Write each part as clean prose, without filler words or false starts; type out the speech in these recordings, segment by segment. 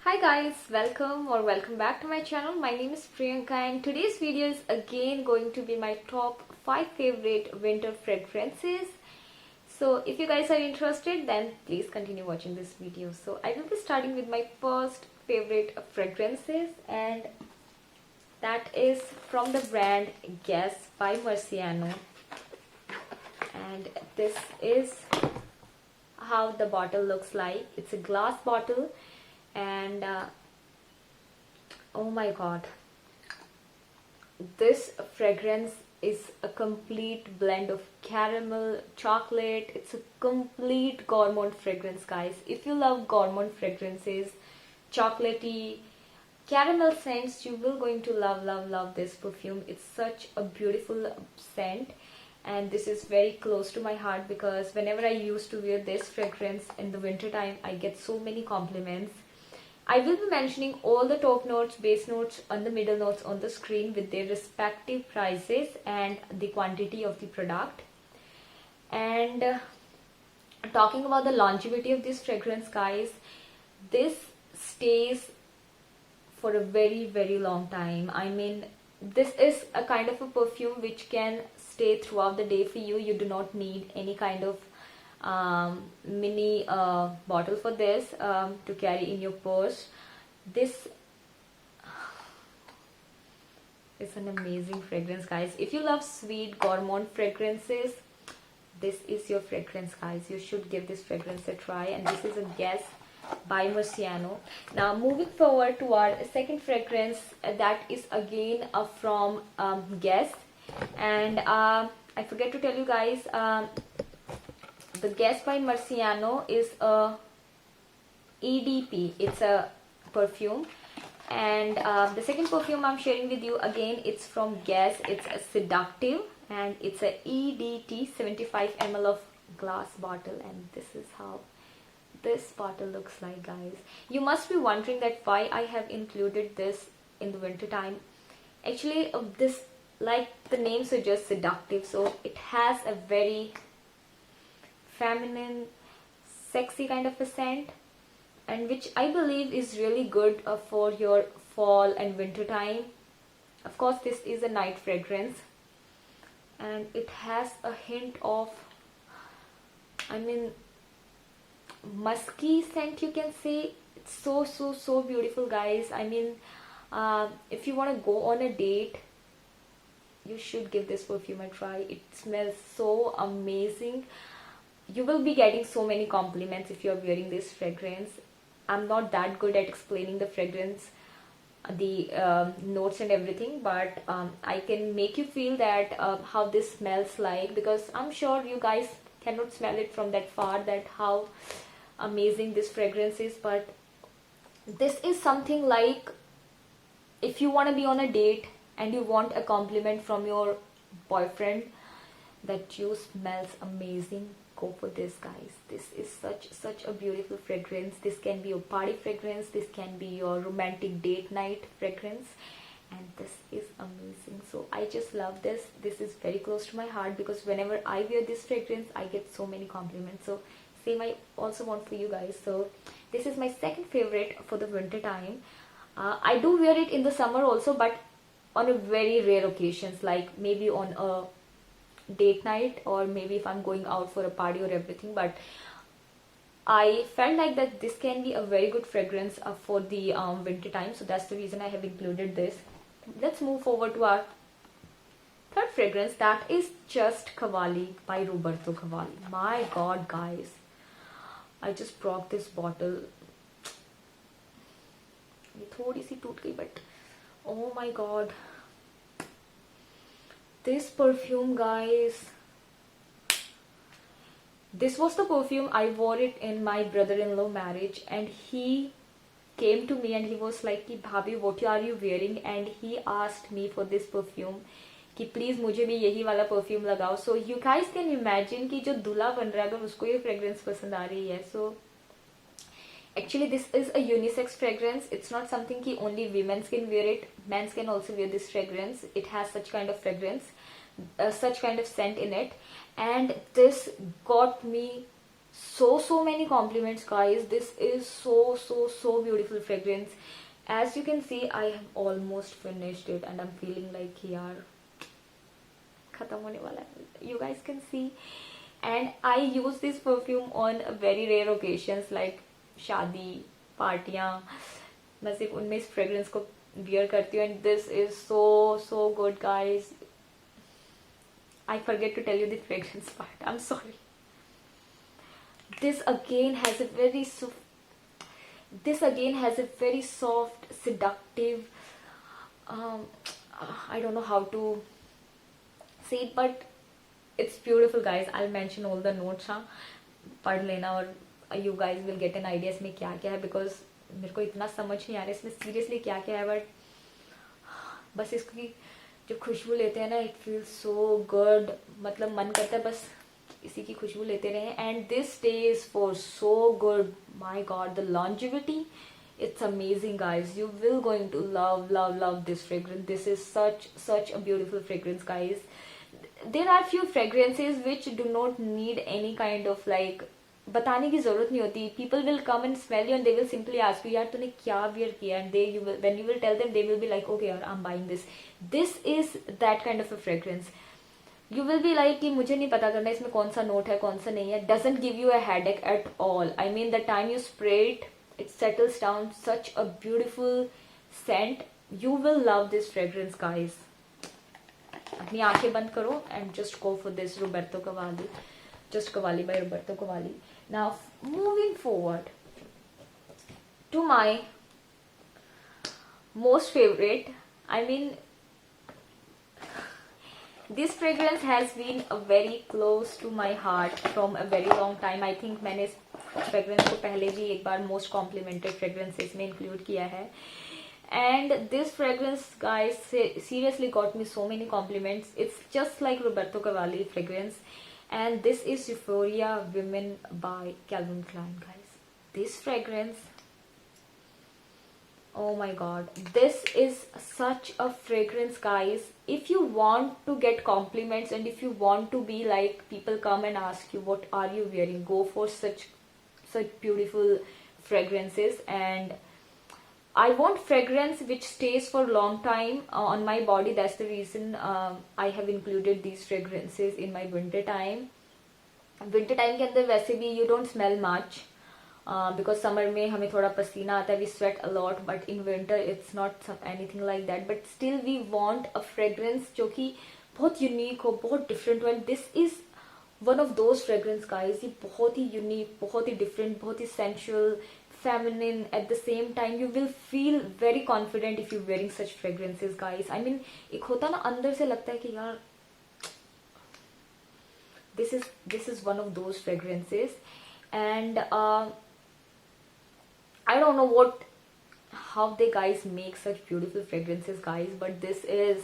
Hi guys, welcome back to my channel. My name is Priyanka and today's video is again going to be my top 5 favorite winter fragrances. So if you guys are interested, then please continue watching this video. So I will be starting with my first favorite fragrances, and that is from the brand Guess by Marciano. And this is how the bottle looks like. It's a glass bottle, and oh my god, this fragrance is a complete blend of caramel, chocolate. It's a complete gourmand fragrance, guys. If you love gourmand fragrances, chocolatey, caramel scents, you will going to love this perfume. It's such a beautiful scent, and this is very close to my heart because whenever I used to wear this fragrance in the winter time, I get so many compliments. I will be mentioning all the top notes, base notes, and the middle notes on the screen with their respective prices and the quantity of the product. And talking about the longevity of this fragrance, guys, this stays for a very long time. I mean, this is a kind of a perfume which can stay throughout the day for you. You do not need any kind of mini bottle for this to carry in your purse. This is an amazing fragrance, guys. If you love sweet gourmand fragrances, this is your fragrance, guys. You should give this fragrance a try. And this is a Guess by Marciano. Now moving forward to our second fragrance, that is again from Guess. And I forget to tell you guys, the Guess by Marciano is a EDP. It's a perfume. And the second perfume I'm sharing with you, again, it's from Guess. It's a Seductive, and it's a EDT 75 ml of glass bottle. And this is how this bottle looks like, guys. You must be wondering that why I have included this in the winter time. Actually, this, like the name suggests, seductive, so it has a very feminine, sexy kind of a scent, and which I believe is really good for your fall and winter time. Of course, this is a night fragrance, and it has a hint of, I mean, musky scent, you can say. It's so beautiful, guys. I mean, if you want to go on a date, you should give this perfume a try. It smells so amazing. You will be getting so many compliments if you are wearing this fragrance. I'm not that good at explaining the fragrance, the notes and everything, but I can make you feel that how this smells like, because I'm sure you guys cannot smell it from that far, that how amazing this fragrance is. But this is something like, if you want to be on a date and you want a compliment from your boyfriend that you smells amazing, go for this, guys. This is such a beautiful fragrance. This can be your party fragrance, this can be your romantic date night fragrance, and this is amazing. So I just love this. This is very close to my heart because whenever I wear this fragrance, I get so many compliments. So same I also want for you guys. So this is my second favorite for the winter time. I do wear it in the summer also, but on a very rare occasions, like maybe on a date night, or maybe if I'm going out for a party or everything. But I felt like that this can be a very good fragrance for the winter time, so that's the reason I have included this. Let's move forward to our third fragrance, that is Just Cavalli by Roberto Cavalli. My god, guys, I just broke this bottle. ये थोड़ी सी टूट गई, but oh my god, this perfume, guys, this was the perfume I wore it in my brother-in-law marriage, and he came to me and he was like कि भाभी, what are you wearing? And he asked me for this perfume कि please मुझे भी यही वाला perfume लगाओ. So you guys can imagine कि जो दूल्हा बन रहा है अगर उसको ये fragrance पसंद आ रही है. So actually this is a unisex fragrance. It's not something कि only women can wear it. Men can also wear this fragrance. It has such kind of fragrance, such kind of scent in it, and this got me So many compliments, guys. This is so beautiful fragrance. As you can see, I have almost finished it and I'm feeling like yaar khatam hone wala hai. You guys can see, and I use this perfume on very rare occasions like शादी, पार्टियाँ. मैं सिर्फ उनमें इस fragrance को wear करती हूँ, and this is so good, guys. I forget to tell you the fragrance part. I'm sorry. This again has a very soft, seductive. Um, I don't know how to say it, but it's beautiful, guys. I'll mention all the notes. हाँ, पढ़ लेना और you guys will get an idea इसमें क्या क्या है, because मेरे को इतना समझ नहीं आ रहा है इसमें सीरियसली क्या क्या है, बट बस इसकी जो खुशबू लेते हैं ना, इट फील सो गुड. मतलब मन करता है बस इसी की खुशबू लेते रहे. And this stage for so good. My God, the longevity, it's amazing, guys. You will going to love this fragrance. This is such a beautiful fragrance, guys. There are few fragrances which do not need any kind of like बताने की जरूरत नहीं होती. People will come and smell you and they will simply ask you, यार तूने क्या wear किया, and when you will tell them, they will be like, okay यार, I'm buying this. This is that kind of a fragrance. You will be like कि मुझे नहीं पता करना इसमें कौन सा नोट है कौन सा नहीं है. Doesn't give you a headache at all. I mean, the time you spray it, it settles down. Such a beautiful scent. You will love this fragrance, guys. अपनी आंखें बंद करो and just go for this Roberto Cavalli. Just Cavalli by Roberto Cavalli. Now, moving forward to my most favorite. I mean, this fragrance has been very close to my heart from a very long time. I think मैंने इस fragrance को पहले भी एक बार most complimented fragrances में include किया है. And this fragrance, guys, seriously got me so many compliments. It's just like Roberto Cavalli fragrance. And this is Euphoria Women by Calvin Klein, guys. This fragrance, oh my god, this is such a fragrance, guys. If you want to get compliments and if you want to be like people come and ask you what are you wearing, go for such beautiful fragrances. And I want fragrance which stays for a long time on my body. That's the reason I have included these fragrances in my winter time. Winter time के अंदर वैसे भी you don't smell much because summer में हमें थोड़ा पसीना आता है, we sweat a lot, but in winter it's not anything like that. But still we want a fragrance जो कि बहुत unique हो, बहुत different हो. This is one of those fragrance, guys. ये बहुत ही unique, बहुत ही different, बहुत ही sensual, feminine. At the same time, you will feel very confident if you're wearing such fragrances, guys. I mean, एक होता ना अंदर से लगता है कि यार this is one of those fragrances. And I don't know how they guys make such beautiful fragrances, guys, but this is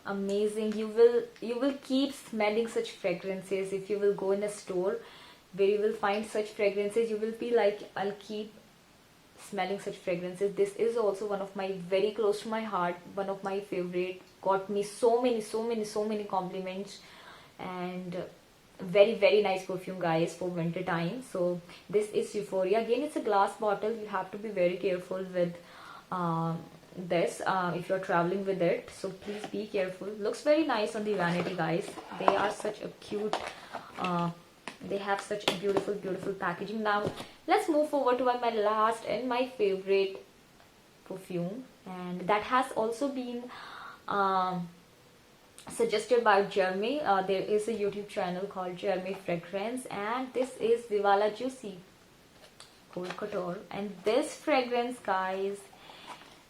amazing. You will keep smelling such fragrances. If you will go in a store where you will find such fragrances, you will be like, I'll keep smelling such fragrances. This is also one of my very close to my heart, one of my favorite. Got me so many compliments, and very nice perfume, guys, for winter time. So this is Euphoria. Again, it's a glass bottle. You have to be very careful with this if you're traveling with it, so please be careful. Looks very nice on the vanity, guys. They are such a cute they have such a beautiful packaging. Now let's move forward to my last and my favorite perfume, and that has also been suggested by Jeremy. There is a YouTube channel called Jeremy Fragrance, and this is Vivala Juicy Cold Couture. And this fragrance, guys,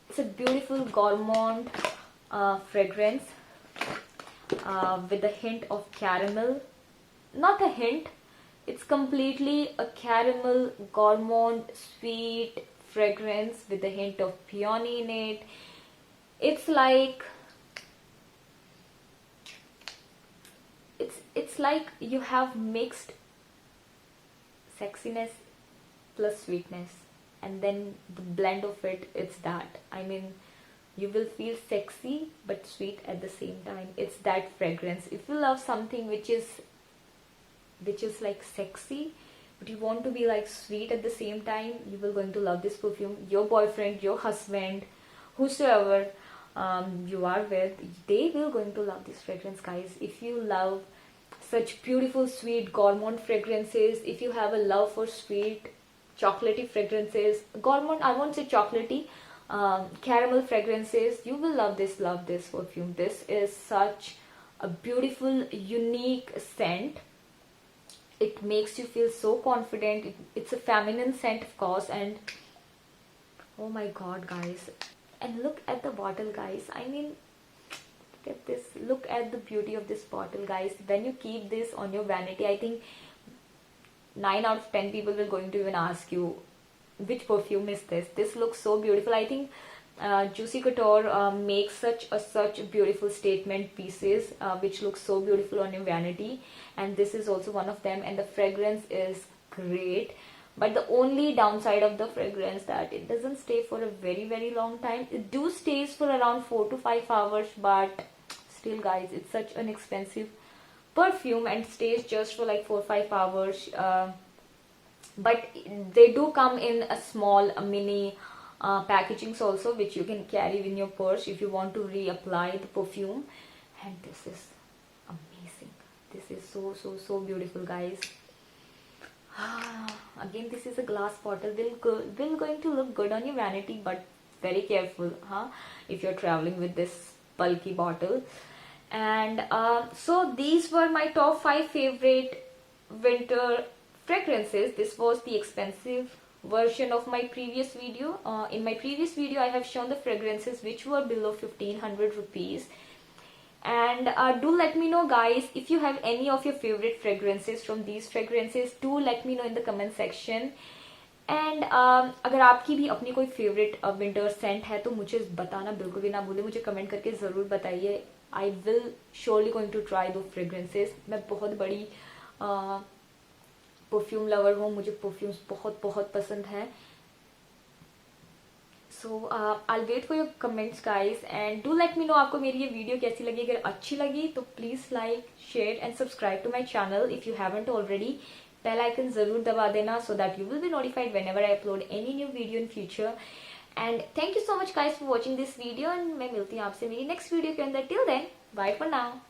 it's a beautiful gourmand fragrance with a hint of caramel. Not a hint, it's completely a caramel gourmand sweet fragrance with a hint of peony in it. It's like it's like you have mixed sexiness plus sweetness, and then the blend of it, it's that. I mean, you will feel sexy but sweet at the same time. It's that fragrance. If you love something which is which is like sexy, but you want to be like sweet at the same time, you will going to love this perfume. Your boyfriend, your husband, whosoever you are with, they will going to love this fragrance, guys. If you love such beautiful sweet gourmand fragrances, if you have a love for sweet chocolatey fragrances, gourmand, I won't say chocolatey, caramel fragrances, you will love this perfume. This is such a beautiful, unique scent. It makes you feel so confident. It's a feminine scent, of course, and oh my god, guys. And look at the bottle, guys. I mean, look at this. Look at the beauty of this bottle, guys. When you keep this on your vanity, I think 9 out of 10 people will going to even ask you, which perfume is this? This looks so beautiful. I think Juicy Couture makes such beautiful statement pieces which look so beautiful on your vanity, and this is also one of them. And the fragrance is great, but the only downside of the fragrance that it doesn't stay for a very long time. It do stays for around 4 to 5 hours, but still, guys, it's such an expensive perfume and stays just for like 4 or 5 hours. But they do come in a small mini packagings also, which you can carry in your purse if you want to reapply the perfume. And this is amazing. This is so beautiful, guys. Again, this is a glass bottle. Will going to look good on your vanity, but very careful, if you're traveling with this bulky bottle. And so these were my top 5 favorite winter fragrances. This was the expensive version of my previous video. In my previous video, I have shown the fragrances which were below 1500 rupees. And do let me know, guys, if you have any of your favorite fragrances from these fragrances. Do let me know in the comment section. And अगर आपकी भी अपनी कोई favourite winter Saint है तो मुझे बताना बिल्कुल भी ना भूले, मुझे कमेंट करके ज़रूर बताइए. I will surely going to try दो फ्रेग्रेंसेस. मैं बहुत बड़ी परफ्यूम लवर हूँ, मुझे परफ्यूम्स बहुत पसंद है. So I wait for your comments, guys, and do let me know आपको मेरी ये वीडियो कैसी लगी. अगर अच्छी लगी तो please like, share and subscribe to my channel if you haven't already. Bell icon जरूर दबा देना so that you will be notified whenever I upload any new video in future. And thank you so much, guys, for watching this video. And मैं मिलती हूँ आपसे मेरी next video के अंदर. Till then, bye for now.